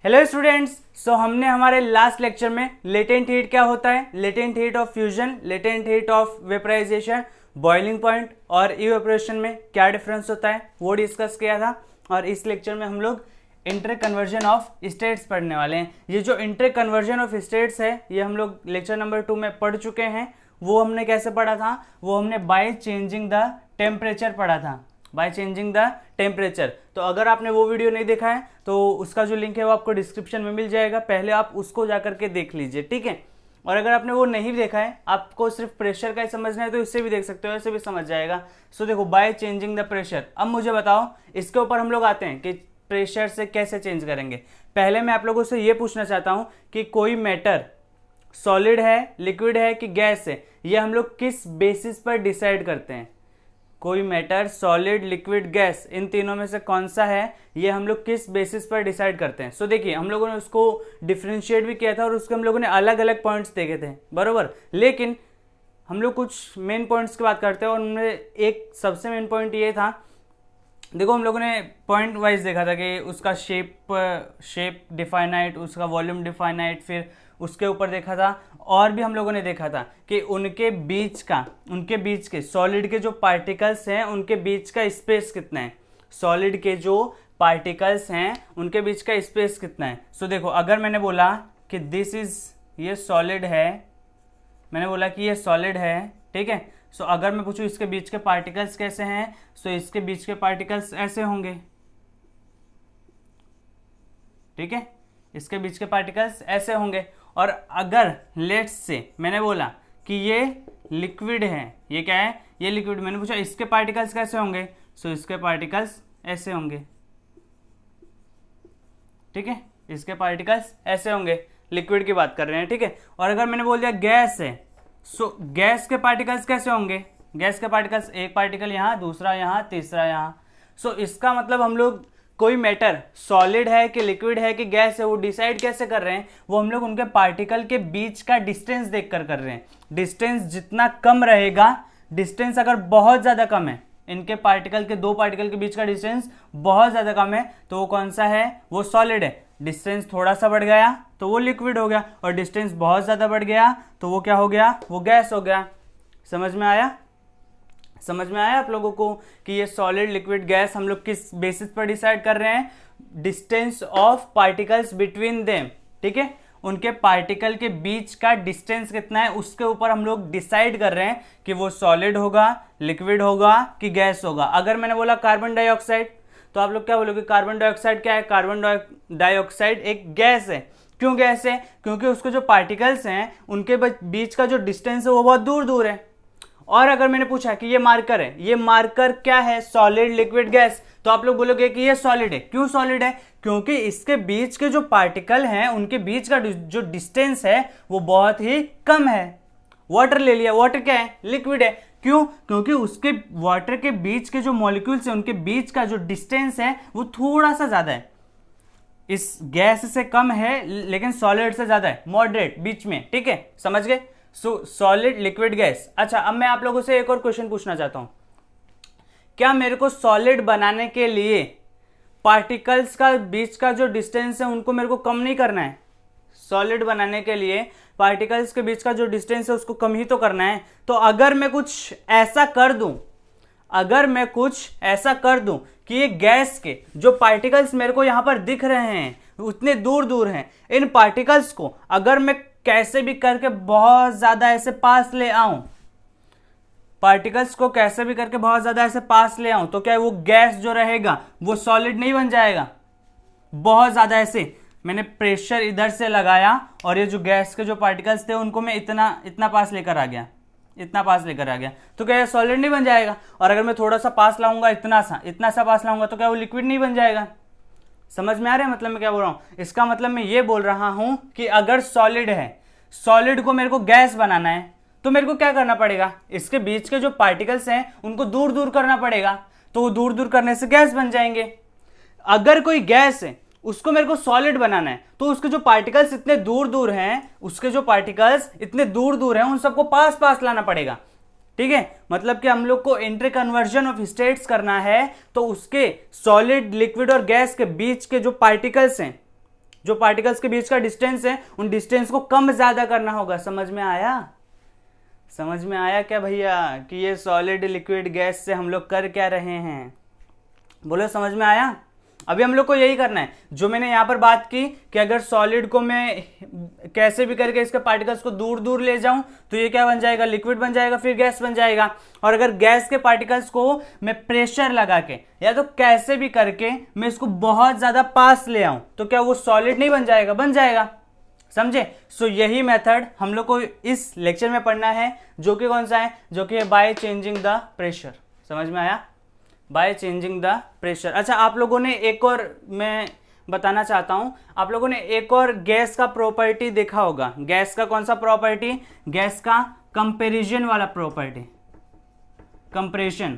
Hello students, so हमने हमारे last lecture में लेटेंट हीट क्या होता है, latent heat of fusion, latent heat of vaporisation, boiling point और इवेपोरेशन में क्या डिफरेंस होता है वो डिस्कस किया था। और इस लेक्चर में हम लोग इंटर कन्वर्जन ऑफ स्टेट्स पढ़ने वाले हैं। ये जो इंटर कन्वर्जन ऑफ स्टेट्स है ये हम लोग लेक्चर नंबर 2 में पढ़ चुके हैं। वो हमने कैसे पढ़ा था, वो हमने बाय चेंजिंग द टेम्परेचर पढ़ा था, बाय चेंजिंग द टेम्परेचर। तो अगर आपने वो वीडियो नहीं देखा है तो उसका जो लिंक है वो आपको डिस्क्रिप्शन में मिल जाएगा, पहले आप उसको जा करके देख लीजिए, ठीक है। और अगर आपने वो नहीं देखा है, आपको सिर्फ प्रेशर का ही समझना है तो इससे भी देख सकते हो, ऐसे भी समझ जाएगा। सो देखो, बाय चेंजिंग द प्रेशर। अब मुझे बताओ, इसके ऊपर हम लोग आते हैं कि प्रेशर से कैसे चेंज करेंगे। पहले मैं आप लोगों से ये पूछना चाहता हूँ कि कोई मैटर सॉलिड है, लिक्विड है कि गैस है, ये हम लोग किस बेसिस पर डिसाइड करते हैं। कोई मैटर सॉलिड, लिक्विड, गैस, इन तीनों में से कौन सा है, ये हम लोग किस बेसिस पर डिसाइड करते हैं। सो देखिए, हम लोगों ने उसको डिफरेंशिएट भी किया था और उसके हम लोगों ने अलग अलग पॉइंट्स देखे थे, बरोबर। लेकिन हम लोग कुछ मेन पॉइंट्स की बात करते हैं और उनमें एक सबसे मेन पॉइंट ये था, देखो हम लोगों ने पॉइंट वाइज देखा था कि उसका शेप डिफाइनाइट, उसका वॉल्यूम डिफाइनाइट, फिर उसके ऊपर देखा था और भी हम लोगों ने देखा था कि उनके बीच के सॉलिड के जो पार्टिकल्स हैं उनके बीच का स्पेस कितना है, सॉलिड के जो पार्टिकल्स हैं उनके बीच का स्पेस कितना है। सो देखो, अगर मैंने बोला कि ये सॉलिड है, मैंने बोला कि ये सॉलिड है, ठीक है। सो अगर मैं पूछूं इसके बीच के पार्टिकल्स कैसे हैं, सो इसके बीच के पार्टिकल्स ऐसे होंगे, ठीक है, इसके बीच के पार्टिकल्स ऐसे होंगे। और अगर लेट्स से मैंने बोला कि ये लिक्विड है, ये क्या है, ये लिक्विड, मैंने पूछा इसके पार्टिकल्स कैसे होंगे, सो इसके पार्टिकल्स ऐसे होंगे, ठीक है, इसके पार्टिकल्स ऐसे होंगे, लिक्विड की बात कर रहे हैं, ठीक है। और अगर मैंने बोल दिया गैस है, सो गैस के पार्टिकल्स कैसे होंगे, गैस के पार्टिकल्स, एक पार्टिकल यहाँ, दूसरा यहाँ, तीसरा यहाँ। सो इसका मतलब हम लोग कोई मैटर सॉलिड है कि लिक्विड है कि गैस है वो डिसाइड कैसे कर रहे हैं, वो हम लोग उनके पार्टिकल के बीच का डिस्टेंस देखकर कर रहे हैं। डिस्टेंस जितना कम रहेगा, डिस्टेंस अगर बहुत ज़्यादा कम है, इनके पार्टिकल के, दो पार्टिकल के बीच का डिस्टेंस बहुत ज़्यादा कम है, तो वो कौन सा है, वो सॉलिड है। डिस्टेंस थोड़ा सा बढ़ गया तो वो लिक्विड हो गया, और डिस्टेंस बहुत ज़्यादा बढ़ गया तो वो क्या हो गया, वो गैस हो गया। समझ में आया आप लोगों को कि ये सॉलिड, लिक्विड, गैस हम लोग किस बेसिस पर डिसाइड कर रहे हैं, distance of particles between them, ठीक है। उनके पार्टिकल के बीच का डिस्टेंस कितना है उसके ऊपर हम लोग डिसाइड कर रहे हैं कि वो सॉलिड होगा, लिक्विड होगा कि गैस होगा। अगर मैंने बोला कार्बन डाइऑक्साइड, तो आप लोग क्या बोलोगे, कार्बन डाइऑक्साइड क्या है, कार्बन डाइऑक्साइड एक गैस है। क्यों गैस है, क्योंकि उसके जो पार्टिकल्स हैं उनके बीच का जो डिस्टेंस है वो बहुत दूर दूर है। और अगर मैंने पूछा कि ये मार्कर है, ये मार्कर क्या है, सॉलिड, लिक्विड, गैस, तो आप लोग बोलोगे कि ये सॉलिड है। क्यों सॉलिड है, क्योंकि इसके बीच के जो पार्टिकल हैं उनके बीच का जो डिस्टेंस है वो बहुत ही कम है। वाटर ले लिया, वाटर क्या है, लिक्विड है। क्यों, क्योंकि उसके वाटर के बीच के जो मॉलिक्यूल्स हैं उनके बीच का जो डिस्टेंस है वो थोड़ा सा ज्यादा है, इस गैस से कम है लेकिन सॉलिड से ज्यादा है, मॉडरेट, बीच में, ठीक है, समझ गए। Solid, liquid, gas. अच्छा, अब मैं आप लोगों से एक और क्वेश्चन पूछना चाहता हूं, क्या मेरे को सॉलिड बनाने के लिए पार्टिकल्स का बीच का जो डिस्टेंस है उनको मेरे को कम नहीं करना है। सॉलिड बनाने के लिए पार्टिकल्स के बीच का जो डिस्टेंस है उसको कम ही तो करना है। तो अगर मैं कुछ ऐसा कर दूं कि ये गैस के जो पार्टिकल्स मेरे को यहां पर दिख रहे हैं उतने दूर दूर हैं, इन पार्टिकल्स को अगर मैं कैसे भी करके बहुत ज्यादा ऐसे पास ले आऊं, तो क्या वो गैस जो रहेगा वो सॉलिड नहीं बन जाएगा। बहुत ज्यादा ऐसे मैंने प्रेशर इधर से लगाया और ये जो गैस के जो पार्टिकल्स थे उनको मैं इतना पास लेकर आ गया, तो क्या ये सॉलिड नहीं बन जाएगा। और अगर मैं थोड़ा सा पास लाऊंगा, इतना सा पास लाऊंगा, तो क्या वो लिक्विड नहीं बन जाएगा। समझ में आ रहा है मतलब मैं क्या बोल रहा हूं। इसका मतलब मैं ये बोल रहा हूं कि अगर सॉलिड है, सॉलिड को मेरे को गैस बनाना है तो मेरे को क्या करना पड़ेगा, इसके बीच के जो पार्टिकल्स हैं उनको दूर दूर करना पड़ेगा, तो वो दूर दूर करने से गैस बन जाएंगे। अगर कोई गैस है उसको मेरे को सॉलिड बनाना है तो उसके जो पार्टिकल्स इतने दूर दूर हैं, उन सबको पास पास लाना पड़ेगा, ठीक है। मतलब कि हम लोग को इंटर कन्वर्जन ऑफ स्टेट्स करना है तो उसके सॉलिड, लिक्विड और गैस के बीच के जो पार्टिकल्स हैं जो पार्टिकल्स के बीच का डिस्टेंस है उन डिस्टेंस को कम ज्यादा करना होगा। समझ में आया? समझ में आया क्या भैया कि ये सॉलिड लिक्विड गैस से हम लोग कर क्या रहे हैं? बोलो समझ में आया? अभी हम लोग को यही करना है जो मैंने यहां पर बात की कि अगर सॉलिड को मैं कैसे भी करके इसके पार्टिकल्स को दूर दूर ले जाऊं तो ये क्या बन जाएगा? लिक्विड बन जाएगा, फिर गैस बन जाएगा। और अगर गैस के पार्टिकल्स को मैं प्रेशर लगा के या तो कैसे भी करके मैं इसको बहुत ज्यादा पास ले आऊं तो क्या वो सॉलिड नहीं बन जाएगा? बन जाएगा। समझे? सो यही मेथड हम लोग को इस लेक्चर में पढ़ना है, जो कि कौन सा है? जो कि है बाय चेंजिंग द प्रेशर। समझ में आया? By changing the pressure. अच्छा, आप लोगों ने एक और मैं बताना चाहता हूं, आप लोगों ने एक और गैस का प्रॉपर्टी देखा होगा। गैस का कौन सा प्रॉपर्टी? गैस का कंपैरिजन वाला प्रॉपर्टी, कंप्रेशन,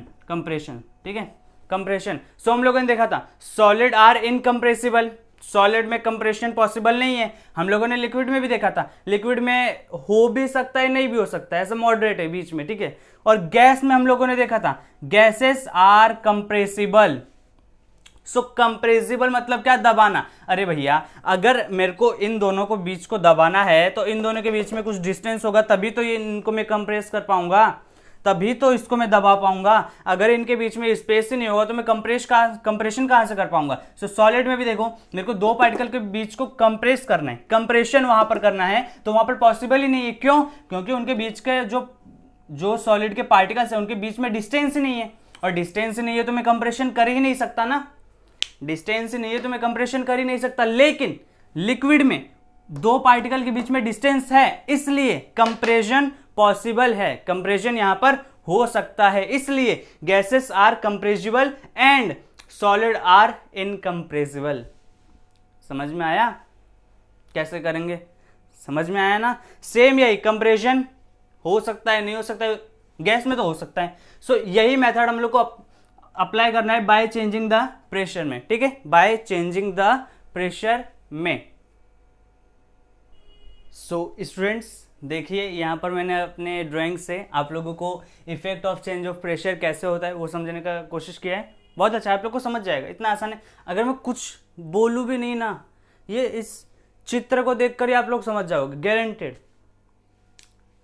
ठीक है, कंप्रेशन। सो हम लोगों ने देखा था सॉलिड आर इनकम्प्रेसिबल, सॉलिड में कंप्रेशन पॉसिबल नहीं है। हम लोगों ने लिक्विड में भी देखा था, लिक्विड में हो भी सकता है, नहीं भी हो सकता है, ऐसा मॉडरेट है बीच में, ठीक है। और गैस में हम लोगों ने देखा था gases are compressible. So compressible मतलब क्या? दबाना। अरे भैया, अगर मेरे को इन दोनों को बीच को दबाना है तो इन दोनों के बीच में कुछ डिस्टेंस होगा, तभी तो ये इनको मैं कंप्रेस कर पाऊंगा, तभी तो इसको मैं दबा पाऊंगा। अगर इनके बीच में स्पेस ही नहीं होगा तो मैं कंप्रेशन कहां से कर पाऊंगा? सो सॉलिड में भी देखो, मेरे को दो पार्टिकल के बीच को कंप्रेस करना है, कंप्रेशन वहां पर करना है, तो वहां पर पॉसिबल ही नहीं है। क्यों? क्योंकि उनके बीच के जो सॉलिड के पार्टिकल्स है उनके बीच में डिस्टेंस ही नहीं है, और डिस्टेंस ही नहीं है तो मैं कंप्रेशन कर ही नहीं सकता ना, डिस्टेंस ही नहीं है तो मैं कंप्रेशन कर ही नहीं सकता। लेकिन लिक्विड में दो पार्टिकल के बीच में डिस्टेंस है, इसलिए कंप्रेशन पॉसिबल है, कंप्रेशन यहां पर हो सकता है। इसलिए gases are compressible and solid are incompressible. समझ में आया? कैसे करेंगे? समझ में आया ना? सेम यही, कंप्रेशन हो सकता है, नहीं हो सकता है, गैस में तो हो सकता है। सो यही मेथड हम लोग को अप्लाई करना है बाय चेंजिंग द प्रेशर में, ठीक है, बाय चेंजिंग द प्रेशर में। सो स्टूडेंट्स देखिए, यहां पर मैंने अपने ड्राइंग से आप लोगों को effect of change of pressure कैसे होता है वो समझने का कोशिश किया है। बहुत अच्छा, आप लोग को समझ जाएगा, इतना आसान है। अगर मैं कुछ बोलूं भी नहीं ना, ये इस चित्र को देखकर ही आप लोग समझ जाओगे, गारंटेड,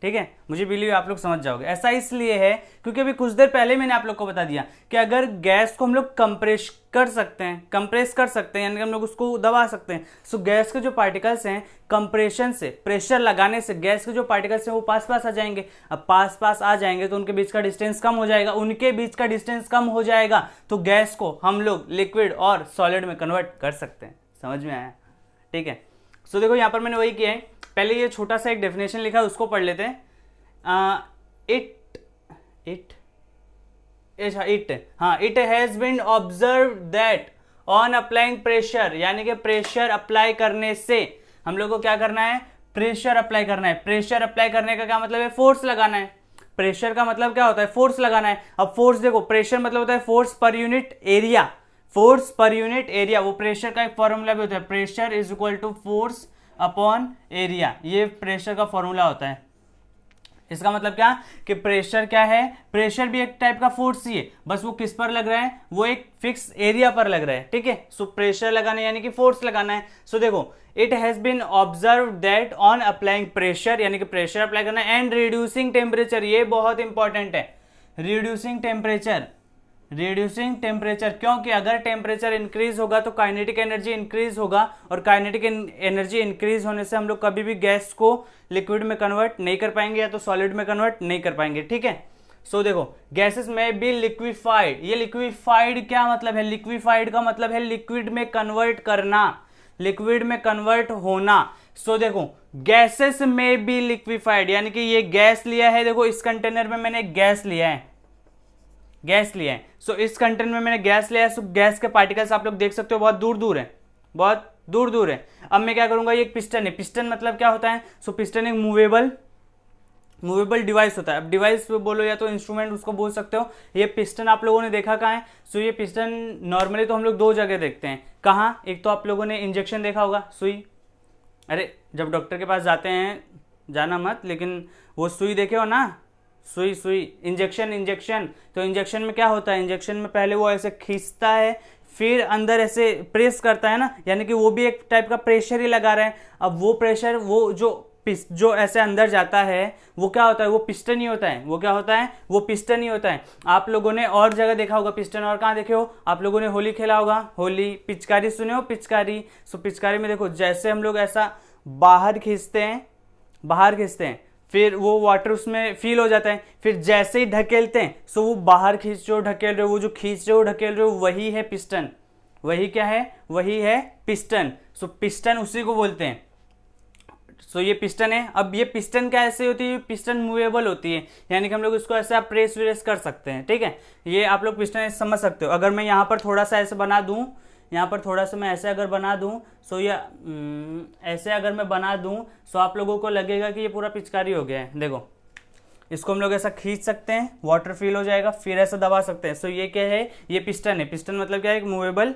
ठीक है। मुझे बिलीव आप लोग समझ जाओगे। ऐसा इसलिए है क्योंकि अभी कुछ देर पहले मैंने आप लोग को बता दिया कि अगर गैस को हम लोग कंप्रेस कर सकते हैं, यानी कि हम लोग उसको दबा सकते हैं। सो गैस के जो पार्टिकल्स हैं, कंप्रेशन से, प्रेशर लगाने से गैस के जो पार्टिकल्स हैं वो पास पास आ जाएंगे। अब पास पास आ जाएंगे तो उनके बीच का डिस्टेंस कम हो जाएगा, उनके बीच का डिस्टेंस कम हो जाएगा तो गैस को हम लोग लिक्विड और सॉलिड में कन्वर्ट कर सकते हैं। समझ में आया? ठीक है। सो देखो यहाँ पर मैंने वही किया है। पहले ये छोटा सा एक डेफिनेशन लिखा है, उसको पढ़ लेते हैं। It has been observe that on applying pressure, यानी कि प्रेशर अप्लाई करने से हम लोग को क्या करना है? प्रेशर अप्लाई करना है। प्रेशर अप्लाई करने का क्या मतलब है? फोर्स लगाना है। प्रेशर का मतलब क्या होता है? फोर्स लगाना है। अब फोर्स देखो, प्रेशर मतलब होता है force per unit area, force per unit area. वो प्रेशर का एक फॉर्मूला भी होता है, pressure is equal to force upon area, ये प्रेशर का फॉर्मूला होता है। इसका मतलब क्या कि प्रेशर क्या है? प्रेशर भी एक टाइप का फोर्स ही है, बस वो किस पर लग रहा है? वो एक फिक्स एरिया पर लग रहा है, ठीक है। सो प्रेशर लगाना यानी कि फोर्स लगाना है। सो देखो, it has been observe that on applying pressure, यानी कि प्रेशर अप्लाई करना है, एंड रिड्यूसिंग टेम्परेचर, ये बहुत इंपॉर्टेंट है, रिड्यूसिंग टेम्परेचर। क्योंकि अगर टेम्परेचर इंक्रीज होगा तो काइनेटिक एनर्जी इंक्रीज होगा, और काइनेटिक एनर्जी इंक्रीज होने से हम लोग कभी भी गैस को लिक्विड में कन्वर्ट नहीं कर पाएंगे या तो सॉलिड में कन्वर्ट नहीं कर पाएंगे, ठीक है। सो देखो, गैसेस में बी लिक्विफाइड, ये लिक्विफाइड क्या मतलब है? लिक्विफाइड का मतलब है लिक्विड में कन्वर्ट करना, लिक्विड में कन्वर्ट होना। सो देखो, गैसेस में बी लिक्विफाइड, यानी कि ये गैस लिया है, देखो इस कंटेनर में मैंने गैस लिया है, सो इस कंटेनर में मैंने गैस लिया है। सो गैस के पार्टिकल्स आप लोग देख सकते हो बहुत दूर दूर है, बहुत दूर दूर है। अब मैं क्या करूंगा, ये एक पिस्टन है। पिस्टन मतलब क्या होता है? सो पिस्टन एक मूवेबल डिवाइस होता है। अब डिवाइस बोलो या तो इंस्ट्रूमेंट उसको बोल सकते हो। ये पिस्टन आप लोगों ने देखा कहाँ है? सो ये पिस्टन नॉर्मली तो हम लोग दो जगह देखते हैं। कहाँ? एक तो आप लोगों ने इंजेक्शन देखा होगा, सुई, अरे जब डॉक्टर के पास जाते हैं, जाना मत, लेकिन वो सुई देखे हो ना, सुई इंजेक्शन। तो इंजेक्शन में क्या होता है? इंजेक्शन में पहले वो ऐसे खींचता है, फिर अंदर ऐसे प्रेस करता है ना, यानी कि वो भी एक टाइप का प्रेशर ही लगा रहे हैं। अब वो प्रेशर, वो जो ऐसे अंदर जाता है वो क्या होता है, वो पिस्टन ही होता है। वो क्या होता है, वो पिस्टन ही होता है। आप लोगों ने और जगह देखा होगा पिस्टन, और कहाँ देखे हो आप लोगों ने, होली खेला होगा, होली, पिचकारी सुने हो, पिचकारी। सो पिचकारी में देखो जैसे हम लोग ऐसा बाहर खींचते हैं, फिर वो वाटर उसमें फील हो जाता है, फिर जैसे ही ढकेलते हैं सो वो बाहर खींच रहे हो ढकेल रहे हो, वो जो खींच रहे हो ढकेल रहे हो वही है पिस्टन। वही क्या है, वही है पिस्टन। सो पिस्टन उसी को बोलते हैं। सो ये पिस्टन है। अब ये पिस्टन क्या ऐसे होती है, पिस्टन मूवेबल होती है, यानी कि हम लोग इसको ऐसे आप प्रेस व्रेस कर सकते हैं, ठीक है। ये आप लोग पिस्टन समझ सकते हो। अगर मैं यहाँ पर थोड़ा सा ऐसे बना दूँ, यहाँ पर थोड़ा सा मैं ऐसे अगर बना दूँ, सो ये ऐसे अगर मैं बना दूँ सो आप लोगों को लगेगा कि ये पूरा पिचकारी हो गया है। देखो इसको हम लोग ऐसा खींच सकते हैं, वाटर फिल हो जाएगा, फिर ऐसा दबा सकते हैं। सो ये क्या है, ये पिस्टन है। पिस्टन मतलब क्या है, एक मूवेबल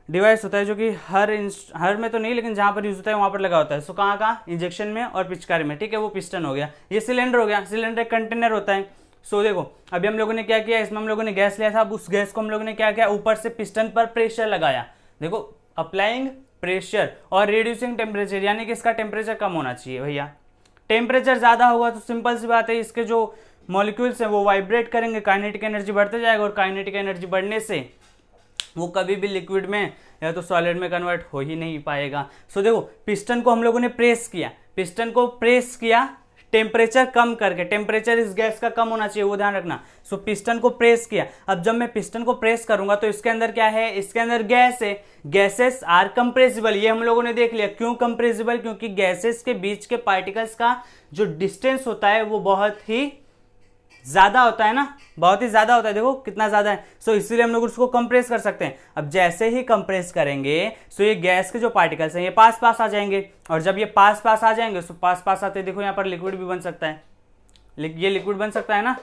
डिवाइस होता है जो कि हर में तो नहीं, लेकिन जहाँ पर यूज होता है वहाँ पर लगा होता है। सो कहाँ इंजेक्शन में और पिचकारी में, ठीक है। वो पिस्टन हो गया। ये सिलेंडर हो गया। सिलेंडर एक कंटेनर होता है। सो देखो अभी हम लोगों ने क्या किया, इसमें हम लोगों ने गैस लिया था। अब उस गैस को हम लोगों ने क्या किया, ऊपर से पिस्टन पर प्रेशर लगाया। देखो अप्लाइंग प्रेशर और रिड्यूसिंग टेम्परेचर, यानी कि इसका टेम्परेचर कम होना चाहिए भैया। टेम्परेचर ज़्यादा होगा तो सिंपल सी बात है, इसके जो मॉलिक्यूल्स हैं वो वाइब्रेट करेंगे, काइनेटिक एनर्जी बढ़ते जाएगा, और काइनेटिक एनर्जी बढ़ने से वो कभी भी लिक्विड में या तो सॉलिड में कन्वर्ट हो ही नहीं पाएगा। सो देखो पिस्टन को हम लोगों ने प्रेस किया, पिस्टन को प्रेस किया टेम्परेचर कम करके। टेम्परेचर इस गैस का कम होना चाहिए, वो ध्यान रखना। सो पिस्टन को प्रेस किया। अब जब मैं पिस्टन को प्रेस करूंगा तो इसके अंदर क्या है, इसके अंदर गैस है। गैसेस आर कंप्रेसिबल, ये हम लोगों ने देख लिया। क्यों कंप्रेसिबल, क्योंकि गैसेस के बीच के पार्टिकल्स का जो डिस्टेंस होता है वो बहुत ही ज्यादा होता है ना, बहुत ही ज्यादा होता है। देखो कितना ज्यादा है। सो इसीलिए हम लोग उसको कंप्रेस कर सकते हैं। अब जैसे ही कंप्रेस करेंगे सो ये गैस के जो पार्टिकल्स हैं ये पास पास आ जाएंगे, और जब ये पास पास आ जाएंगे सो पास पास आते देखो यहाँ पर लिक्विड भी बन सकता है। ये लिक्विड बन सकता है ना।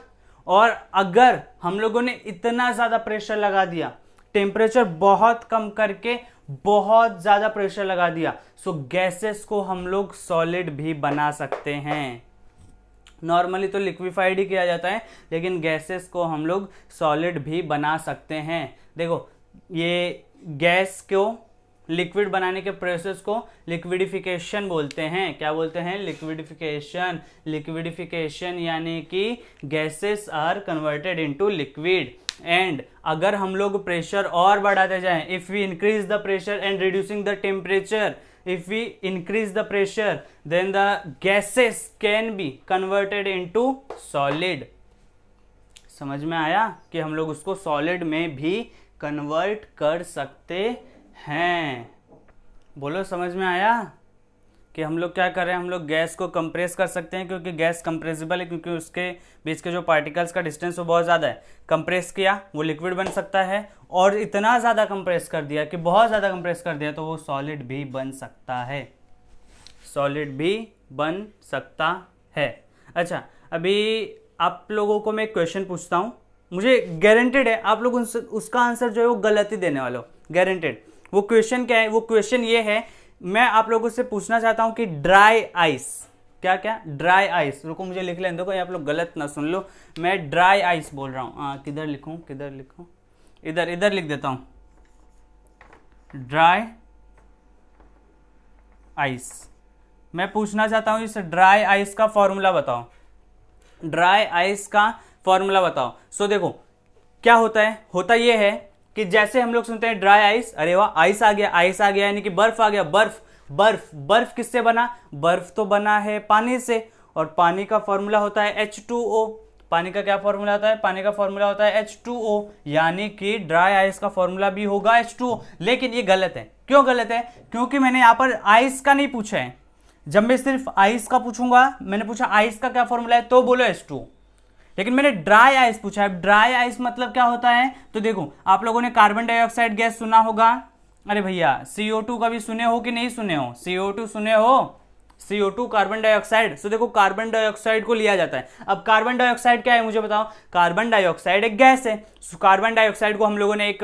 और अगर हम लोगों ने इतना ज्यादा प्रेशर लगा दिया, टेम्परेचर बहुत कम करके बहुत ज्यादा प्रेशर लगा दिया, सो गैसेस को हम लोग सॉलिड भी बना सकते हैं। नॉर्मली तो लिक्विफाइड ही किया जाता है, लेकिन गैसेस को हम लोग सॉलिड भी बना सकते हैं। देखो ये गैस को लिक्विड बनाने के प्रोसेस को लिक्विडिफिकेशन बोलते हैं। क्या बोलते हैं, लिक्विडिफिकेशन। लिक्विडिफिकेशन यानी कि gases are converted into liquid. And अगर हम लोग प्रेशर और बढ़ाते जाएं, if we increase the pressure and reducing the temperature, if we increase the pressure then the gases can be converted into solid। समझ में आया कि हम लोग उसको सॉलिड में भी कन्वर्ट कर सकते हैं। बोलो समझ में आया कि हम लोग क्या कर रहे हैं, हम लोग गैस को कंप्रेस कर सकते हैं, क्योंकि गैस कंप्रेसिबल है, क्योंकि उसके बीच के जो पार्टिकल्स का डिस्टेंस वो बहुत ज़्यादा है। कंप्रेस किया वो लिक्विड बन सकता है, और इतना ज़्यादा कंप्रेस कर दिया कि बहुत ज़्यादा कंप्रेस कर दिया तो वो सॉलिड भी बन सकता है। सॉलिड भी बन सकता है। अच्छा अभी आप लोगों को मैं एक क्वेश्चन पूछता हूँ, मुझे गारंटेड है आप लोग उसका आंसर जो है वो गलत ही देने वाले हो, गारंटेड। वो क्वेश्चन क्या है, वो क्वेश्चन ये है, मैं आप लोगों से पूछना चाहता हूं कि ड्राई आइस, क्या क्या, ड्राई आइस, रुको मुझे लिख लेने दो, कोई आप लोग गलत ना सुन लो। मैं ड्राई आइस बोल रहा हूं, किधर लिखूं, किधर लिखूं, इधर लिख देता हूं, ड्राई आइस। मैं पूछना चाहता हूं इस ड्राई आइस का फॉर्मूला बताओ, ड्राई आइस का फॉर्मूला बताओ। सो देखो क्या होता है, होता यह है कि जैसे हम लोग सुनते हैं ड्राई आइस, अरे वाह आइस आ गया, आइस आ गया, यानी कि बर्फ आ गया। बर्फ बर्फ बर्फ किससे बना, बर्फ तो बना है पानी से, और पानी का फॉर्मूला होता है H2O। पानी का क्या फॉर्मूला होता है, पानी का फॉर्मूला होता है H2O, यानी कि ड्राई आइस का फॉर्मूला भी होगा H2O। लेकिन ये गलत है। क्यों गलत है, क्योंकि मैंने यहां पर आइस का नहीं पूछा है। जब मैं सिर्फ आइस का पूछूंगा, मैंने पूछा आइस का क्या फॉर्मूला है तो बोलो H2O, लेकिन मैंने ड्राई आइस पूछा है। ड्राई आइस मतलब क्या होता है, तो देखो आप लोगों ने कार्बन डाइऑक्साइड गैस सुना होगा, अरे भैया CO2 का भी सुने हो कि नहीं सुने हो, CO2 सुने हो, CO2 कार्बन डाइऑक्साइड। सो देखो कार्बन डाइऑक्साइड को लिया जाता है। अब कार्बन डाइऑक्साइड क्या है मुझे बताओ, कार्बन डाइऑक्साइड एक गैस है। सो कार्बन डाइऑक्साइड को हम लोगों ने एक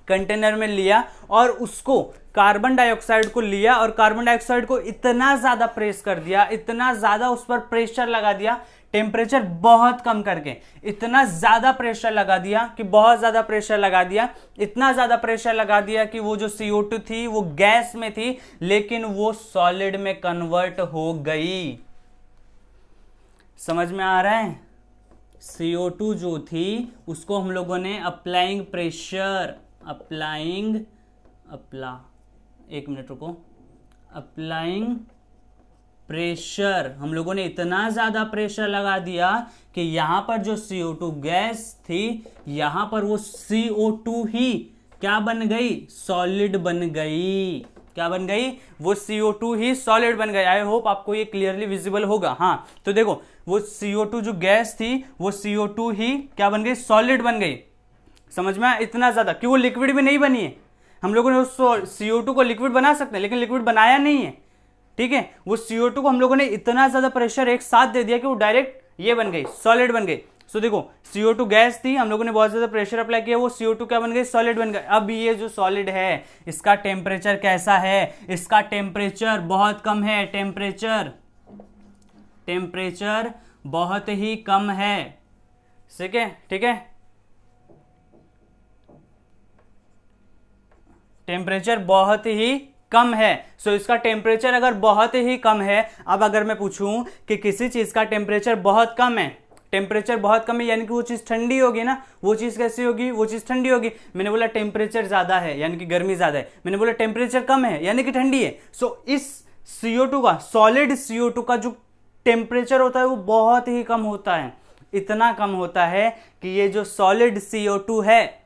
कंटेनर में लिया, और उसको कार्बन डाइऑक्साइड को लिया, और कार्बन डाइऑक्साइड को इतना ज्यादा प्रेस कर दिया, इतना ज्यादा उस पर प्रेशर लगा दिया, टेम्परेचर बहुत कम करके इतना ज्यादा प्रेशर लगा दिया कि बहुत ज्यादा प्रेशर लगा दिया, इतना ज्यादा प्रेशर लगा दिया कि वो जो CO2 थी वो गैस में थी लेकिन वो सॉलिड में कन्वर्ट हो गई। समझ में आ रहा है? CO2 जो थी उसको हम लोगों ने अप्लाइंग प्रेशर, एक मिनट रुको, अप्लाइंग प्रेशर, हम लोगों ने इतना ज्यादा प्रेशर लगा दिया कि यहां पर जो CO2 गैस थी यहां पर वो CO2 ही क्या बन गई? सॉलिड बन गई। क्या बन गई? वो CO2 ही सॉलिड बन गई। आई होप आपको ये क्लियरली विजिबल होगा। हाँ, तो देखो वो CO2 जो गैस थी वो CO2 ही क्या बन गई? सॉलिड बन गई। समझ में आया? इतना ज्यादा कि वो लिक्विड भी नहीं बनी है। हम लोगों ने उस CO2 को लिक्विड बना सकते हैं लेकिन लिक्विड बनाया नहीं है। ठीक है, वो CO2 को हम लोगों ने इतना ज्यादा प्रेशर एक साथ दे दिया कि वो डायरेक्ट ये बन गई, सॉलिड बन गई। सो देखो CO2 गैस थी, हम लोगों ने बहुत ज्यादा प्रेशर अप्लाई किया, वो CO2 क्या बन गई? सॉलिड बन गई। अब ये जो सॉलिड है इसका टेम्परेचर कैसा है? इसका टेम्परेचर बहुत कम है। टेम्परेचर बहुत ही कम है। ठीक है, ठीक है, टेम्परेचर बहुत ही कम है। सो इसका टेम्परेचर अगर बहुत ही कम है, अब अगर मैं पूछूं कि किसी चीज का टेम्परेचर बहुत कम है, टेम्परेचर बहुत कम है यानी कि वो चीज ठंडी होगी ना। वो चीज कैसी होगी? वो चीज ठंडी होगी। मैंने बोला टेम्परेचर ज्यादा है यानी कि गर्मी ज्यादा है, मैंने बोला टेम्परेचर कम है यानी कि ठंडी है। सो इस CO2 का, सॉलिड CO2 का जो टेम्परेचर होता है वो बहुत ही कम होता है। इतना कम होता है कि ये जो सॉलिड CO2 है,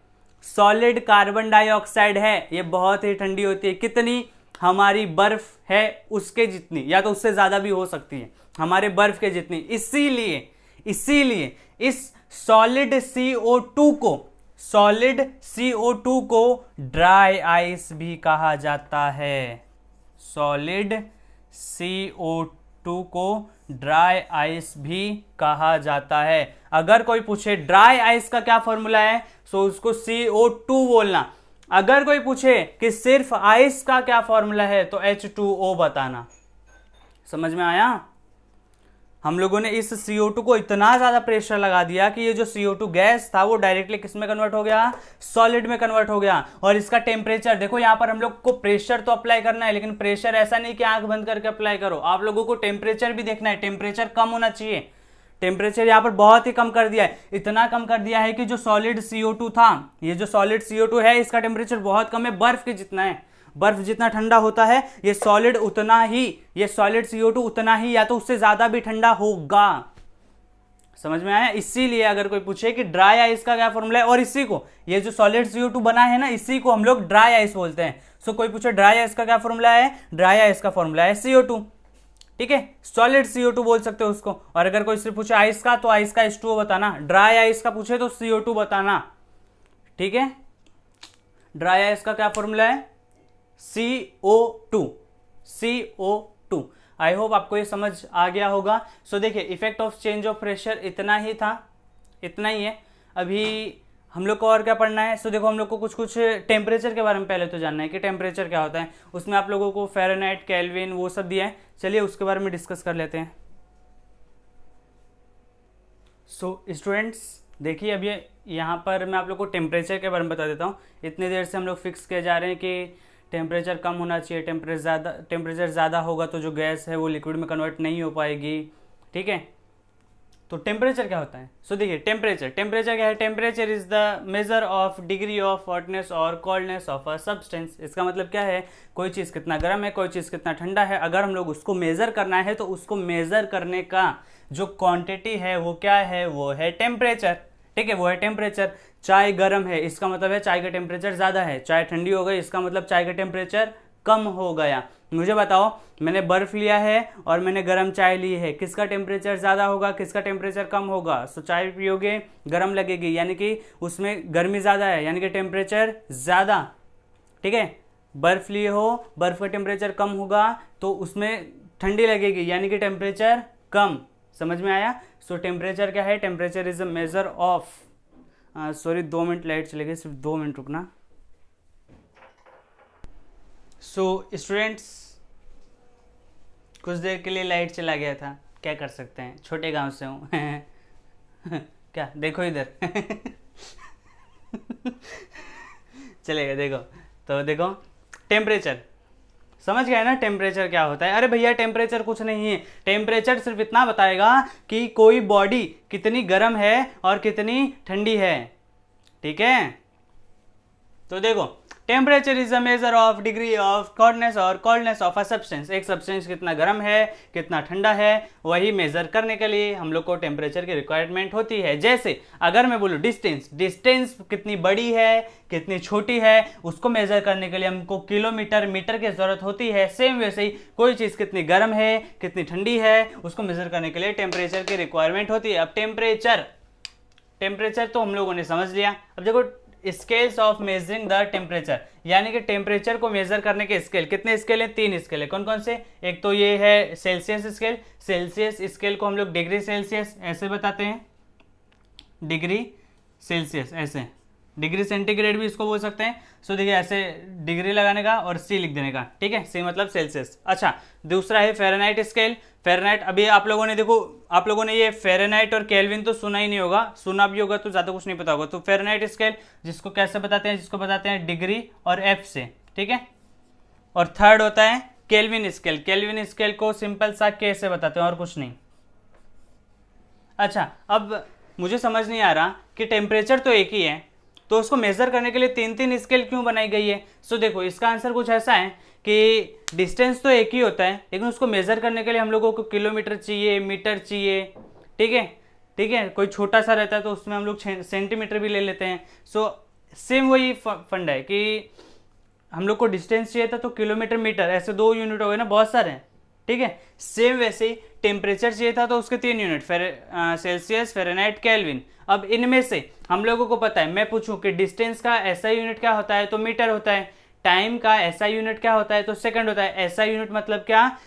सॉलिड कार्बन डाइऑक्साइड है, ये बहुत ही ठंडी होती है। कितनी? हमारी बर्फ है उसके जितनी, या तो उससे ज्यादा भी हो सकती है, हमारे बर्फ के जितनी। इसीलिए इस सॉलिड CO2 को ड्राई आइस भी कहा जाता है। सॉलिड CO2 को ड्राई आइस भी कहा जाता है। अगर कोई पूछे ड्राई आइस का क्या फॉर्मूला है, तो उसको CO2 बोलना। अगर कोई पूछे कि सिर्फ आइस का क्या फॉर्मूला है तो H2O बताना। समझ में आया? हम लोगों ने इस CO2 को इतना ज्यादा प्रेशर लगा दिया कि ये जो CO2 गैस था वो डायरेक्टली किस में कन्वर्ट हो गया? सॉलिड में कन्वर्ट हो गया। और इसका टेम्परेचर देखो, यहां पर हम लोग को प्रेशर तो अप्लाई करना है लेकिन प्रेशर ऐसा नहीं कि आंख बंद करके अप्लाई करो, आप लोगों को टेम्परेचर भी देखना है। टेम्परेचर कम होना चाहिए। टेम्परेचर यहां पर बहुत ही कम कर दिया है। इतना कम कर दिया है कि जो सॉलिड CO2 था, ये जो सॉलिड CO2 है इसका टेम्परेचर बहुत कम है, बर्फ के जितना है। बर्फ जितना ठंडा होता है ये सॉलिड उतना ही, ये सॉलिड CO2 उतना ही या तो उससे ज्यादा भी ठंडा होगा। समझ में आया? इसीलिए अगर कोई पूछे कि ड्राई आइस का क्या फॉर्मूला है, और इसी को, ये जो सॉलिड CO2 बना है ना, इसी को हम लोग ड्राई आइस बोलते हैं। सो कोई पूछे ड्राई आइस का क्या फॉर्मूला है, ड्राई आइस का फॉर्मूला है CO2। ठीक है, सॉलिड CO2 बोल सकते हो उसको। और अगर कोई सिर्फ पूछे आइस का तो आइस का H2O बताना, ड्राई आइस का पूछे तो CO2 बताना। ठीक है, ड्राई आइस का क्या फॉर्मूला है? CO2। आई होप आपको ये समझ आ गया होगा। सो देखिए, effect of change of pressure इतना ही था, इतना ही है। अभी हम लोग को और क्या पढ़ना है? सो देखो, हम लोग को कुछ टेम्परेचर के बारे में पहले तो जानना है कि टेम्परेचर क्या होता है। उसमें आप लोगों को फ़ारेनहाइट, केल्विन वो सब दिया है। चलिए उसके बारे में डिस्कस कर लेते हैं। सो स्टूडेंट्स देखिए, अब ये यहाँ पर मैं आप लोग को टेम्परेचर के बारे में बता देता हूँ। इतनी देर से हम लोग फिक्स किए जा रहे हैं कि टेम्परेचर कम होना चाहिए, टेम्परेचर ज़्यादा होगा तो जो गैस है वो लिक्विड में कन्वर्ट नहीं हो पाएगी। ठीक है, तो टेम्परेचर क्या होता है? सो देखिए, टेम्परेचर क्या है? Temperature is the measure of degree of hotness और कोल्डनेस ऑफ अ सब्सटेंस। इसका मतलब क्या है? कोई चीज़ कितना गर्म है, कोई चीज़ कितना ठंडा है, अगर हम लोग उसको मेज़र करना है तो उसको मेज़र करने का जो क्वांटिटी है वो क्या है? वो है टेम्परेचर। ठीक है, वो है टेम्परेचर। चाय गर्म है, इसका मतलब है चाय का टेम्परेचर ज़्यादा है। चाय ठंडी हो गई, इसका मतलब चाय का टेम्परेचर कम हो गया। मुझे बताओ, मैंने बर्फ़ लिया है और मैंने गर्म चाय ली है, किसका टेम्परेचर ज़्यादा होगा, किसका टेम्परेचर कम होगा? सो चाय पियोगे गर्म लगेगी यानी कि उसमें गर्मी ज़्यादा है यानी कि टेम्परेचर ज़्यादा। ठीक है, बर्फ़ लिए हो, बर्फ़ का टेम्परेचर कम होगा तो उसमें ठंडी लगेगी यानी कि टेम्परेचर कम। समझ में आया? सो टेम्परेचर क्या है? Temperature is a measure of, sorry 2 minute light चले गई, सिर्फ 2 मिनट रुकना। सो स्टूडेंट्स कुछ देर के लिए लाइट चला गया था, क्या कर सकते हैं, छोटे गांव से हूँ। क्या देखो इधर। चलेगा, देखो तो देखो टेम्परेचर समझ गए ना, टेम्परेचर क्या होता है। अरे भैया टेम्परेचर कुछ नहीं है, टेम्परेचर सिर्फ इतना बताएगा कि कोई बॉडी कितनी गर्म है और कितनी ठंडी है, ठीक है। तो देखो temperature is a measure of degree of hotness और कोल्डनेस ऑफ अ सब्सटेंस। एक सब्सटेंस कितना गर्म है कितना ठंडा है वही मेजर करने के लिए हम लोग को टेम्परेचर की रिक्वायरमेंट होती है। जैसे अगर मैं बोलूँ डिस्टेंस, डिस्टेंस कितनी बड़ी है कितनी छोटी है उसको मेजर करने के लिए हमको किलोमीटर मीटर की जरूरत होती है। सेम वैसे ही कोई चीज़ कितनी गर्म है कितनी ठंडी है उसको मेजर करने के लिए टेम्परेचर की रिक्वायरमेंट होती है। अब टेम्परेचर तो हम लोगों ने समझ लिया। अब देखो scales of measuring the temperature, यानी कि टेम्परेचर को मेजर करने के स्केल, कितने स्केल हैं, 3 स्केल है। कौन कौन से, एक तो ये है सेल्सियस स्केल, सेल्सियस स्केल को हम लोग डिग्री सेल्सियस ऐसे बताते हैं, डिग्री सेल्सियस ऐसे, डिग्री सेंटीग्रेड भी इसको बोल सकते हैं। सो देखिए ऐसे डिग्री लगाने का और सी लिख देने का, ठीक है, सी मतलब सेल्सियस। अच्छा दूसरा है फ़ारेनहाइट स्केल। फ़ारेनहाइट अभी आप लोगों ने देखो, आप लोगों ने ये फ़ारेनहाइट और केल्विन तो सुना ही नहीं होगा, सुना भी होगा तो ज़्यादा कुछ नहीं पता होगा। तो फ़ारेनहाइट स्केल जिसको कैसे बताते हैं, जिसको बताते हैं डिग्री और एफ से, ठीक है। और थर्ड होता है केल्विन स्केल। केल्विन स्केल को सिंपल सा के से बताते हैं और कुछ नहीं। अच्छा अब मुझे समझ नहीं आ रहा कि टेम्परेचर तो एक ही है तो उसको मेजर करने के लिए 3 स्केल क्यों बनाई गई है। सो देखो इसका आंसर कुछ ऐसा है कि डिस्टेंस तो एक ही होता है लेकिन उसको मेजर करने के लिए हम लोगों को किलोमीटर चाहिए, मीटर चाहिए, ठीक है, ठीक है। कोई छोटा सा रहता है तो उसमें हम लोग सेंटीमीटर भी ले लेते हैं। सो सेम वही फंड है कि हम लोग को डिस्टेंस चाहिए था तो किलोमीटर मीटर ऐसे 2 यूनिट हो गए ना, बहुत सारे हैं, ठीक है। सेम वैसे ही टेम्परेचर चाहिए था तो उसके 3 यूनिट, सेल्सियस, फ़ारेनहाइट, केल्विन। अब इनमें से हम लोगों को पता है, मैं पूछूं कि डिस्टेंस का ऐसा यूनिट क्या होता है तो मीटर होता है, टाइम का ऐसा यूनिट क्या होता है तो सेकंड होता है। ऐसा यूनिट मतलब क्या,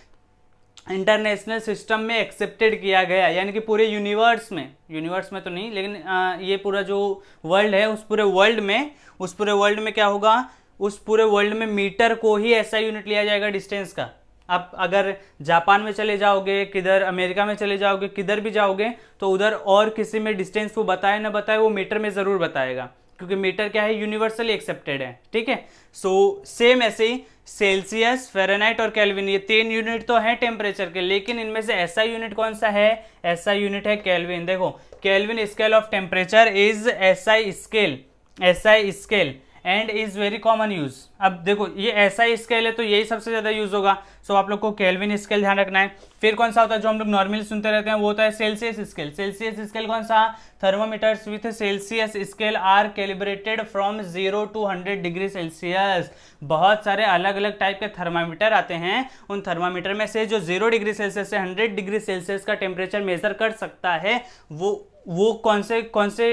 इंटरनेशनल सिस्टम में एक्सेप्टेड किया गया, यानी कि पूरे यूनिवर्स में तो नहीं लेकिन ये पूरा जो वर्ल्ड है उस पूरे वर्ल्ड में क्या होगा, उस पूरे वर्ल्ड में मीटर को ही ऐसा यूनिट लिया जाएगा डिस्टेंस का। आप अगर जापान में चले जाओगे, किधर अमेरिका में चले जाओगे, किधर भी जाओगे तो उधर और किसी में डिस्टेंस को बताए ना बताए वो मीटर में ज़रूर बताएगा, क्योंकि मीटर क्या है, यूनिवर्सली एक्सेप्टेड है, ठीक है। सो सेम ऐसे ही सेल्सियस, फ़ारेनहाइट और केल्विन ये 3 यूनिट तो हैं टेम्परेचर के, लेकिन इनमें से ऐसा यूनिट कौन सा है, ऐसा यूनिट है केल्विन। देखो kelvin scale of temperature is SI scale and is very common use. अब देखो ये ऐसा ही स्केल है तो यही सबसे ज़्यादा यूज होगा। सो आप लोग को केल्विन स्केल ध्यान रखना है। फिर कौन सा होता है जो हम लोग नॉर्मली सुनते रहते हैं, वो होता है सेल्सियस स्केल। सेल्सियस स्केल कौन सा, thermometers with Celsius scale are calibrated from 0 to 100 degree Celsius. बहुत सारे अलग अलग टाइप के थर्मामीटर आते हैं, उन थर्मामीटर में से जो 0 डिग्री सेल्सियस से 100 डिग्री सेल्सियस का टेम्परेचर मेजर कर सकता है वो कौन से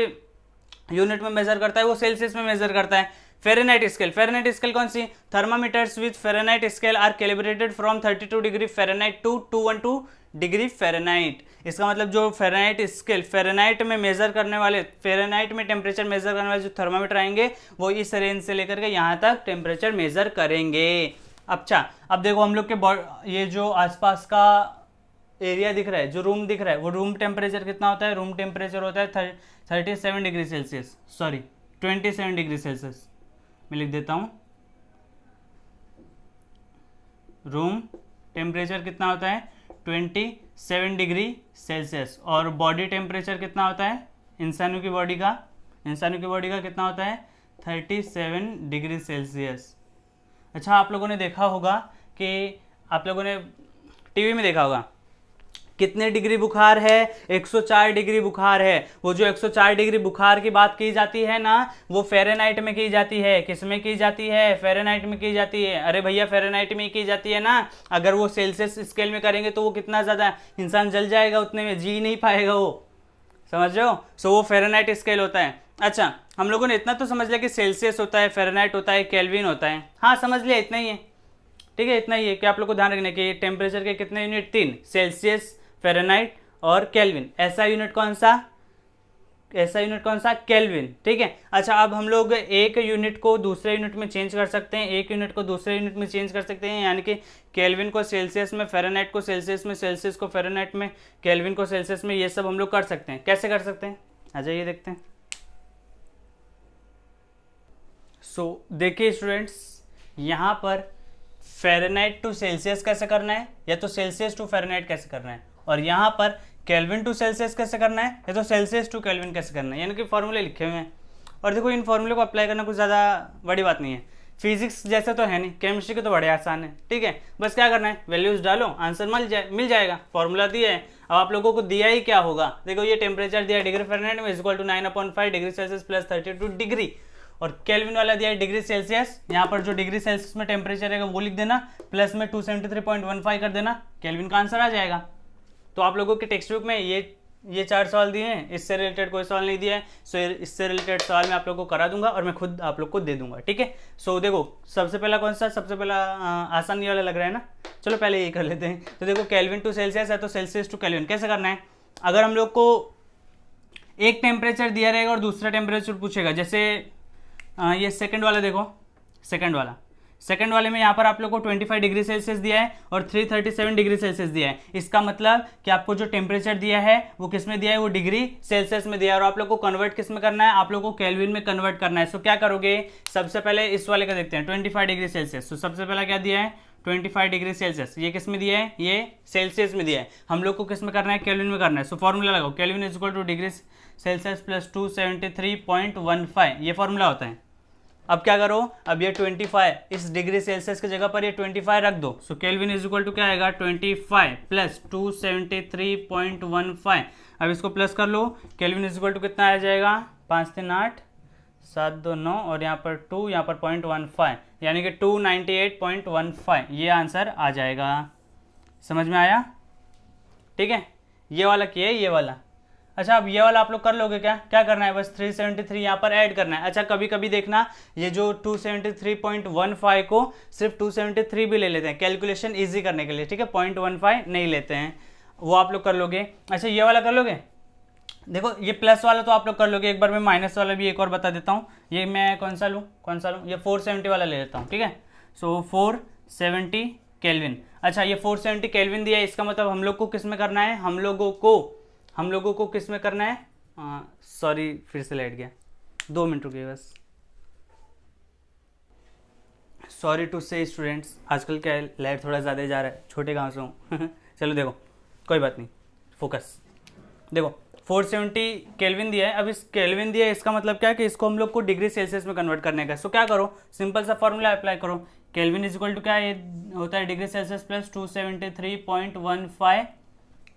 यूनिट में मेजर करता है, वो सेल्सियस में मेजर करता है। फ़ारेनहाइट स्केल कौन सी, thermometers with Fahrenheit scale are calibrated from 32 degree Fahrenheit to 212 degree Fahrenheit. इसका मतलब जो फ़ारेनहाइट स्केल, फ़ारेनहाइट में मेजर करने वाले, फ़ारेनहाइट में टेम्परेचर मेजर करने वाले जो थर्मामीटर आएंगे वो इस रेंज से लेकर के यहाँ तक टेम्परेचर मेजर करेंगे। अच्छा अब देखो हम लोग के ये जो आसपास का एरिया दिख रहा है, जो रूम दिख रहा है, वो रूम टेम्परेचर कितना होता है, रूम टेम्परेचर होता है 37 degree Celsius, sorry 27 degree Celsius. मैं लिख देता हूँ, रूम टेम्परेचर कितना होता है 27 डिग्री सेल्सियस। और बॉडी टेम्परेचर कितना होता है इंसानों की बॉडी का कितना होता है 37 डिग्री सेल्सियस। अच्छा आप लोगों ने देखा होगा कि आप लोगों ने टीवी में देखा होगा कितने डिग्री बुखार है, 104 डिग्री बुखार है। वो जो 104 डिग्री बुखार की बात की जाती है ना, वो फ़ारेनहाइट में की जाती है। किस में की जाती है, फ़ारेनहाइट में की जाती है। अरे भैया फ़ारेनहाइट में की जाती है ना, अगर वो सेल्सियस स्केल में करेंगे तो वो कितना ज़्यादा इंसान जल जाएगा, उतने में जी नहीं पाएगा वो, समझ रहे हो। सो वो फ़ारेनहाइट स्केल होता है। अच्छा हम लोगों ने इतना तो समझ लिया कि सेल्सियस होता है, फ़ारेनहाइट होता है, केल्विन होता है, हाँ समझ लिया, इतना ही है, ठीक है, इतना ही है कि आप लोग को ध्यान रखना कि टेम्परेचर के कितने यूनिट, 3, सेल्सियस, फ़ारेनहाइट और केल्विन। ऐसा यूनिट कौन सा, ऐसा यूनिट कौन सा, केल्विन, ठीक है। अच्छा, अब हम लोग एक यूनिट को दूसरे यूनिट में चेंज कर सकते हैं, एक यूनिट को दूसरे यूनिट में चेंज कर सकते हैं, यानी कि केल्विन को सेल्सियस में, फ़ारेनहाइट को सेल्सियस में, सेल्सियस को फ़ारेनहाइट में, केल्विन को सेल्सियस में, ये सब हम लोग कर सकते हैं। कैसे कर सकते हैं, आ जाइए देखते हैं। देखिए स्टूडेंट्स, यहाँ पर फ़ारेनहाइट टू सेल्सियस कैसे करना है, या तो सेल्सियस टू फ़ारेनहाइट कैसे करना है, और यहाँ पर केल्विन टू सेल्सियस कैसे करना है, या तो सेल्सियस टू केल्विन कैसे करना है, यानी कि फॉर्मूले लिखे हुए हैं। और देखो, इन फॉर्मूले को अप्लाई करना कुछ ज़्यादा बड़ी बात नहीं है, फिजिक्स जैसे तो है नहीं, केमिस्ट्री के तो बड़े आसान है, ठीक है। बस क्या करना है, वैल्यूज डालो, आंसर मिल जाएगा, फॉर्मूला दिया है। अब आप लोगों को दिया ही क्या होगा, देखो ये टेम्परेचर दिया है डिग्री फ़ारेनहाइट में equal to 9/5 degree Celsius plus 32 degree, और केल्विन वाला दिया है डिग्री सेल्सियस, यहाँ पर जो डिग्री सेल्सियस में टेम्परेचर है वो लिख देना, प्लस में 273.15 कर देना, केल्विन का आंसर आ जाएगा। तो आप लोगों के टेक्स्ट बुक में ये 4 सवाल दिए हैं, इससे रिलेटेड कोई सवाल नहीं दिया है। सो इससे रिलेटेड सवाल मैं आप लोग को करा दूंगा और मैं खुद आप लोग को दे दूंगा, ठीक है। सो देखो, सबसे पहला कौन सा, सबसे पहला आसान ये वाला लग रहा है ना, चलो पहले यही कर लेते हैं। तो देखो, केल्विन टू सेल्सियस है तो सेल्सियस टू केल्विन कैसे करना है। अगर हम लोग को एक टेम्परेचर दिया रहेगा और दूसरा टेम्परेचर पूछेगा, जैसे ये सेकंड वाला देखो, सेकंड वाले में यहाँ पर आप लोग को 25 डिग्री सेल्सियस दिया है और 337 डिग्री सेल्सियस दिया है। इसका मतलब कि आपको जो टेम्परेचर दिया है वो किस में दिया है, वो डिग्री सेल्सियस में दिया है, और आप लोग को कन्वर्ट किस में करना है, आप लोग को केल्विन में कन्वर्ट करना है। सो क्या करोगे, सबसे पहले इस वाले का देखते हैं, 25 डिग्री सेल्सियस। तो सबसे पहला क्या दिया है, 25 डिग्री सेल्सियस, ये किस में दिया है, ये सेल्सियस में दिया है, हम लोग को किस में करना है, केल्विन में करना है। सो फॉर्मूला लगाओ, kelvin is equal two degree Celsius plus 273.15, ये फॉर्मूला होता है। अब क्या करो, अब ये 25 इस डिग्री सेल्सियस की जगह पर ये 25 रख दो। सो केल्विन इज इक्वल टू क्या आएगा, 25 प्लस 273.15। अब इसको प्लस कर लो, केल्विन इज इक्वल टू कितना आ जाएगा, 5 3 8 7 2 9, और यहाँ पर 2, यहाँ पर 0.15, यानी कि 298.15, ये आंसर आ जाएगा। समझ में आया, ठीक है। ये वाला किया है, ये वाला। अच्छा, अब ये वाला आप लोग कर लोगे क्या, क्या करना है, बस 373 यहाँ पर ऐड करना है। अच्छा, कभी कभी देखना, ये जो 273.15 को सिर्फ 273 भी ले लेते हैं कैलकुलेशन इजी करने के लिए, ठीक है, 0.15 नहीं लेते हैं, वो आप लोग कर लोगे। अच्छा, ये वाला कर लोगे, देखो ये प्लस वाला तो आप लोग कर लोगे, एक बार मैं माइनस वाला भी एक और बता देता हूँ। ये मैं कौन सा लूँ, ये 470 वाला ले लेता हूँ, ठीक है। सो 470 केल्विन। अच्छा, ये 470 केल्विन दिया है, इसका मतलब हम लोग को किस में करना है, हम लोगों को किस में करना है, सॉरी फिर से लाइट गया, 2 मिनट रुकिए बस। सॉरी टू से स्टूडेंट्स, आजकल क्या है, लाइट थोड़ा ज़्यादा जा रहा है, छोटे गाँव से हूँ चलो देखो, कोई बात नहीं, फोकस। देखो 470 केल्विन दिया है, अब इस केल्विन दिया है, इसका मतलब क्या है कि इसको हम लोग को डिग्री सेल्सियस में कन्वर्ट करने का। सो क्या करो, सिंपल सा फॉर्मूला अप्लाई करो, केल्विन इज इक्वल टू क्या ये होता है, डिग्री सेल्सियस प्लस 273.15,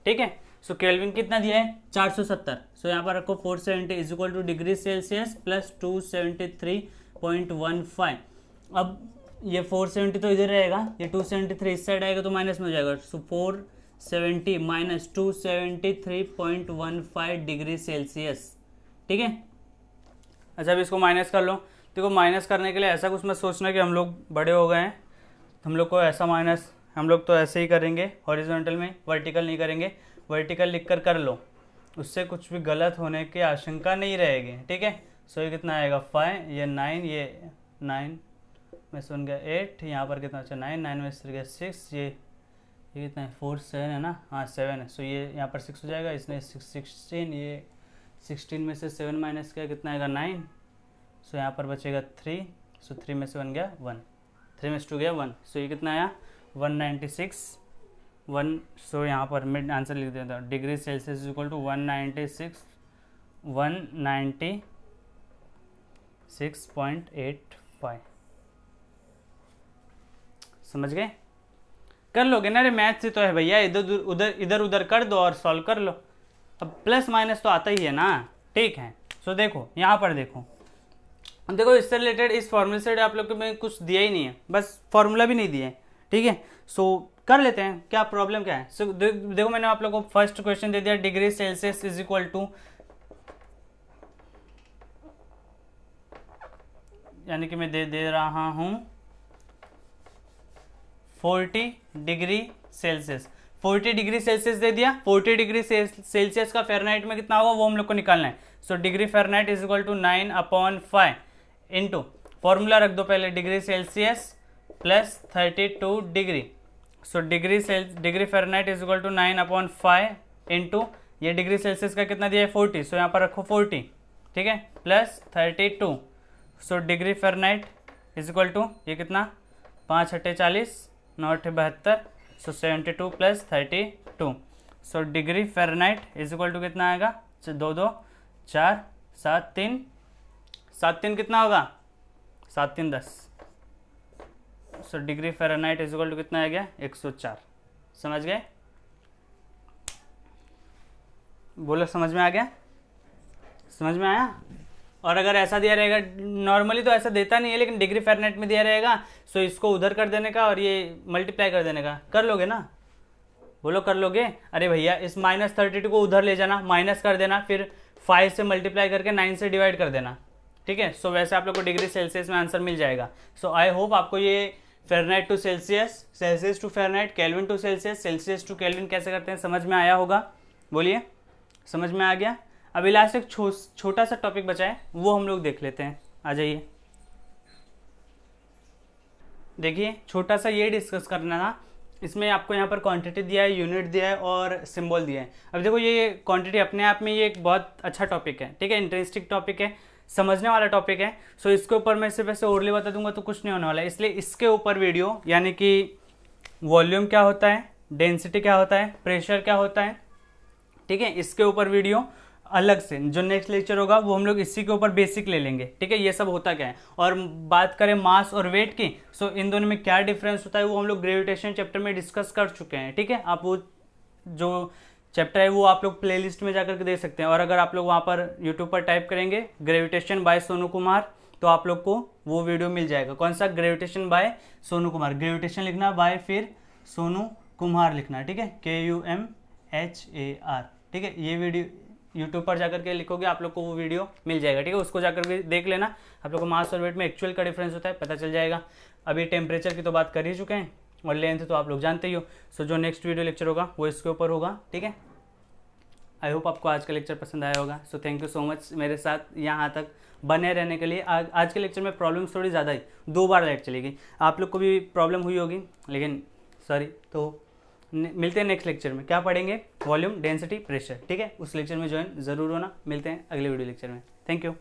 ठीक है। सो केल्विन कितना दिया है, 470। सो यहाँ पर रखो 470 is equal two degree Celsius plus 273.15। अब ये 470 तो इधर रहेगा, ये 273 इस साइड आएगा तो माइनस में हो जाएगा। सो 470 माइनस 273.15 डिग्री सेल्सियस, ठीक है। अच्छा, अब इसको माइनस कर लो। देखो, माइनस करने के लिए ऐसा कुछ मत सोचना कि हम लोग बड़े हो गए हैं, हम लोग को ऐसा माइनस, हम लोग तो ऐसे ही करेंगे हॉरिजॉन्टल में, वर्टिकल नहीं करेंगे। वर्टिकल लिख कर लो, उससे कुछ भी गलत होने की आशंका नहीं रहेगी, ठीक है। सो ये कितना आएगा 5, ये 9, ये 9 में से बन गया 8, यहाँ पर कितना अच्छा 9, 9 में से गया 6, ये कितना है 4 7 है ना, हाँ 7 है। सो ये यहाँ पर 6 हो जाएगा, इसने 16, ये 16 में से 7 माइनस किया कितना आएगा 9। सो यहाँ पर बचेगा 3, सो 3 में से बन गया 1, 3 में से 2 गया 1। सो ये कितना आया 196 1। सो यहाँ पर मैं आंसर लिख देता हूँ, डिग्री सेल्सियस इक्वल टू 196.85। समझ गए, कर लोगे ना रे, मैथ से तो है भैया, इधर उधर कर दो और सॉल्व कर लो। अब प्लस माइनस तो आता ही है ना, ठीक है। सो देखो यहाँ पर देखो इससे रिलेटेड इस फॉर्मूले से आप लोग को मैं कुछ दिया ही नहीं है, बस फॉर्मूला भी नहीं दिया है, ठीक है। सो कर लेते हैं, क्या प्रॉब्लम क्या है। सो देखो, मैंने आप लोग को फर्स्ट क्वेश्चन दे दिया, degree Celsius is equal to, यानी कि मैं दे रहा हूं 40 डिग्री सेल्सियस। 40 डिग्री सेल्सियस दे दिया, 40 डिग्री सेल्सियस का फ़ारेनहाइट में कितना होगा वो हम लोग को निकालना है। So degree Fahrenheit is equal to 9/5 into, formula रख दो पहले, degree Celsius plus 32 degree. So degree Fahrenheit is equal to 9/5 into, ये डिग्री सेल्सियस का कितना दिया है 40, सो यहाँ पर रखो 40, ठीक है, plus 32। So degree Fahrenheit is equal to ये कितना, 5 × 40, 9 × 72, so 72 plus 32। So degree Fahrenheit is equal to कितना आएगा, 2 2 4 7 3, 7 3 कितना होगा, 7 3 10। So degree Fahrenheit is equal to कितना आ गया, 104। समझ गए, बोलो समझ में आ गया, समझ में आया। और अगर ऐसा दिया रहेगा, नॉर्मली तो ऐसा देता नहीं है, लेकिन डिग्री फ़ारेनहाइट में दिया रहेगा, सो इसको उधर कर देने का और ये मल्टीप्लाई कर देने का, कर लोगे ना, बोलो कर लोगे। अरे भैया इस -32 को उधर ले जाना, माइनस कर देना, फिर 5 से मल्टीप्लाई करके 9 से डिवाइड कर देना, ठीक है। सो वैसे आप लोग को डिग्री सेल्सियस में आंसर मिल जाएगा। सो आई होप आपको ये Fahrenheit to Celsius, Celsius to Fahrenheit, Kelvin to Celsius, Celsius to Kelvin कैसे करते हैं समझ में आया होगा। बोलिए समझ में आ गया। अभी लास्ट एक छोटा सा टॉपिक बचा है, वो हम लोग देख लेते हैं। आ जाइए, देखिए छोटा सा ये डिस्कस करना था। इसमें आपको यहाँ पर क्वांटिटी दिया है, यूनिट दिया है और सिंबल दिया है। अब देखो ये क्वांटिटी अपने आप में ये एक बहुत अच्छा टॉपिक है, ठीक है, इंटरेस्टिंग टॉपिक है, समझने वाला टॉपिक है। सो इसके ऊपर मैं सिर्फ ऐसे ओरली बता दूंगा तो कुछ नहीं होने वाला है, इसलिए इसके ऊपर वीडियो, यानी कि वॉल्यूम क्या होता है, डेंसिटी क्या होता है, प्रेशर क्या होता है, ठीक है, इसके ऊपर वीडियो अलग से जो नेक्स्ट लेक्चर होगा वो हम लोग इसी के ऊपर बेसिक ले लेंगे, ठीक है, ये सब होता क्या है। और बात करें मास और वेट की, सो इन दोनों में क्या डिफरेंस होता है वो हम लोग ग्रेविटेशन चैप्टर में डिस्कस कर चुके हैं, ठीक है। आप वो जो चैप्टर है वो आप लोग प्लेलिस्ट में जाकर के देख सकते हैं। और अगर आप लोग वहाँ पर यूट्यूब पर टाइप करेंगे ग्रेविटेशन बाय सोनू कुमार, तो आप लोग को वो वीडियो मिल जाएगा। कौन सा, gravitation by Sonu Kumar, gravitation लिखना, बाय फिर सोनू कुमार लिखना, ठीक है, KUMHAR, ठीक है। ये वीडियो यूट्यूब पर जाकर के लिखोगे आप लोग को वो वीडियो मिल जाएगा, ठीक है, उसको जाकर के देख लेना। आप लोग को मास और वेट में एक्चुअल का डिफरेंस होता है पता चल जाएगा। अभी टेम्परेचर की तो बात कर ही चुके हैं और लेंथ तो आप लोग जानते ही हो। सो जो नेक्स्ट वीडियो लेक्चर होगा वो इसके ऊपर होगा, ठीक है। आई होप आपको आज का लेक्चर पसंद आया होगा। So thank you so much मेरे साथ यहाँ तक बने रहने के लिए। आज के लेक्चर में प्रॉब्लम्स थोड़ी ज़्यादा ही, 2 बार लाइट चली गई, आप लोग को भी प्रॉब्लम हुई होगी, लेकिन सॉरी। तो मिलते हैं नेक्स्ट लेक्चर में, क्या पढ़ेंगे, वॉल्यूम, डेंसिटी, प्रेशर, ठीक है। उस लेक्चर में ज्वाइन जरूर होना। मिलते हैं अगले वीडियो लेक्चर में। Thank you.